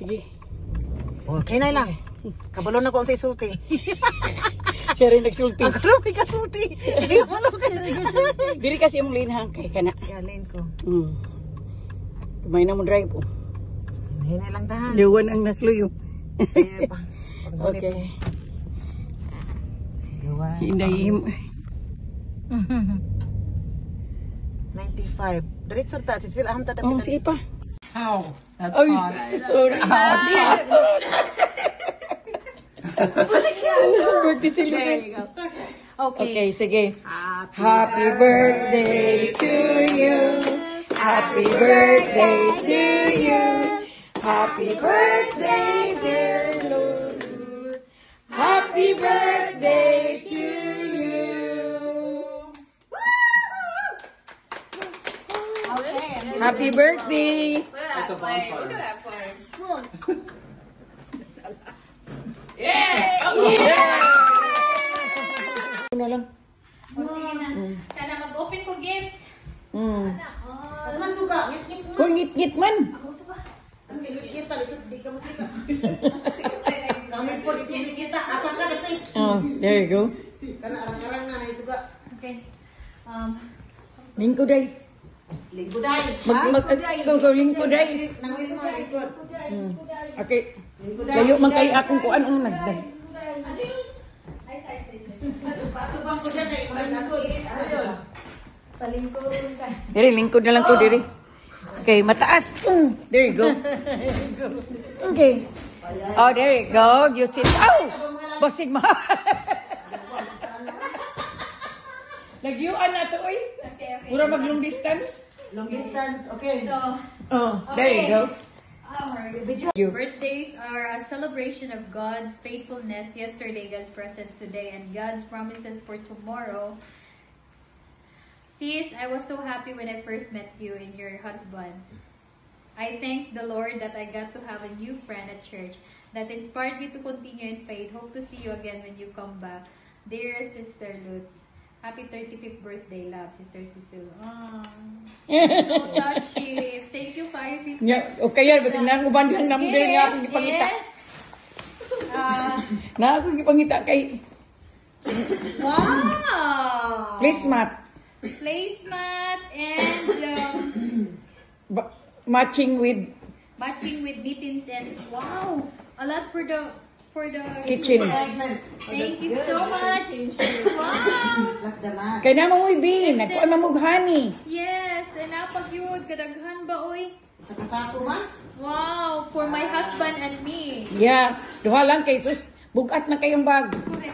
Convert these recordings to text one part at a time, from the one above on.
Sige. Okay na lang. Kabalo na ko sa isulti. Siya rin nagsulti. Ako rin may kasulti. Diri kasi yung linhang kay kana. Yalin ko. Kumay na mo drive. Hinay lang tahan. Liwan ang nasluyo. Kaya pa. Okay. Liwan. Hinday. 95. Diretso ta. Sisil aham ta. Oh, sige pa. Ow. That's Ay, hot. sorry. Birthday celebrate. Okay, sige. Happy birthday to you. Happy birthday to you. Happy birthday, dear Luz. Happy birthday to you. Happy birthday. That's a bonfire. Look at that flame. Ano lang? O sige na. Kana mag-open ko gifts. Mas masuka. Ngit-ngit mo. Kung ngit-ngit man. Ako sa ba? Ang ngit-ngit ta. Lisod di ka makita. Kami po di kita. Asa ka na pink. Oh, there you go. Kana arang-arang na naisuga. Okay. Lingko day. Lingkuday. Go, lingko day. Nangwil mo lingkod. Okay. Lingkuday. Layo man kay akong kuan ang nagday. Ay, say. Pato bang ko dyan ay murag naskilit. Diri, lingkod na lang ko diri. Okay, mataas. There you go. Okay. Oh, there you go. You sit. Oh! Bosig mo. Nagyuan na to, oy. Okay. Pura mag long distance. Long distance. Okay. So, Oh, there you go. You. birthdays are a celebration of God's faithfulness yesterday, God's presence today, and God's promises for tomorrow. Sis, I was so happy when I first met you and your husband. I thank the Lord that I got to have a new friend at church that inspired me to continue in faith. Hope to see you again when you come back. Dear Sister Lutz, happy 35th birthday, love, Sister Susu. So touchy. Thank you, kayo, Sister. Nya, okay yan. Basig na akong bandang number nga akong ipangita. Yes. Na akong ipangita kay Wow! placemat. Placemat and Matching with matching with mittens and wow, a lot for the kitchen. Thank you so much. Wow. Plus daman. Kay na mo bin, nagkuan mamog honey. Yes, and napag yun kadaghan ba oy? Sa kasako ba? Wow, for my husband and me. Yeah, duha lang kay sus. Bugat na kayong bag. Okay.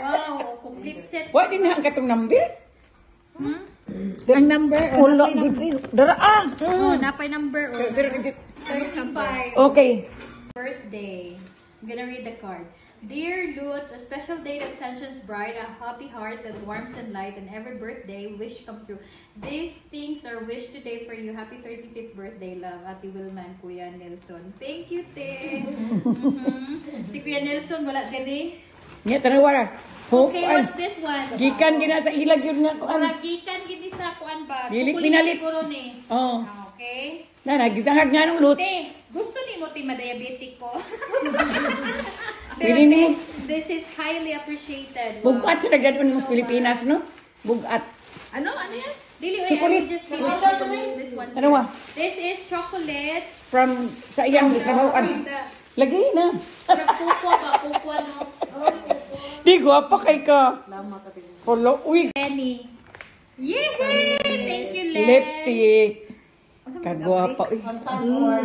Wow, complete set. Wa din na ang katong number. Ang number Wala dara ah. Oh, napay number oh. 35. Okay. Birthday. I'm gonna read the card. Dear Lutz, a special day that sunshines bright, a happy heart that warms and light, and every birthday wish come true. These things are wish today for you. Happy 35th birthday, love. Ate Wilma and Kuya Nelson. Thank you, te. Si Kuya Nelson, wala gani. Nya tanawara. Okay, what's this one? Gikan gina sa ilag yun nga kuan. Gikan gini sa kuan ba? Gilit Chocolate pinalit. siguro ni. Oh. Okay. Na nagitangag nga nung luts. Te, gusto ni mo ti ma-diabetic ko. Pili ni. This is highly appreciated. Bugat sa nagdadon mo sa Pilipinas, no? Bugat. Ano yan? Dili, Chocolate. just give this one. Ano wa? This is chocolate. From sa iyang trabahoan. Lagi na. Pupwa ba? Pupwa, no? Di gwapa kay ka. Lama ka tingin. Polo, uy. Lenny. Yay! Thank you, Len. Lipstick. Asa mo Kagwapa. mag-update? Uy.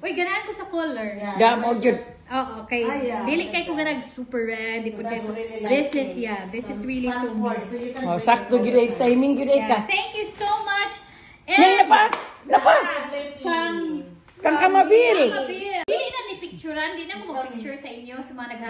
Uy, ganahan ko sa color. Damo yun. Oh, okay. Dili kay ko ganag super red. Di po kay ko. This is, this is really so good. Oh, sakto gid ay timing gid ay ka. Yeah, thank you so much. Yan na pa. Kang Kang kamabil. Dili na ni picturean, di na mo picture sa inyo sa mga nag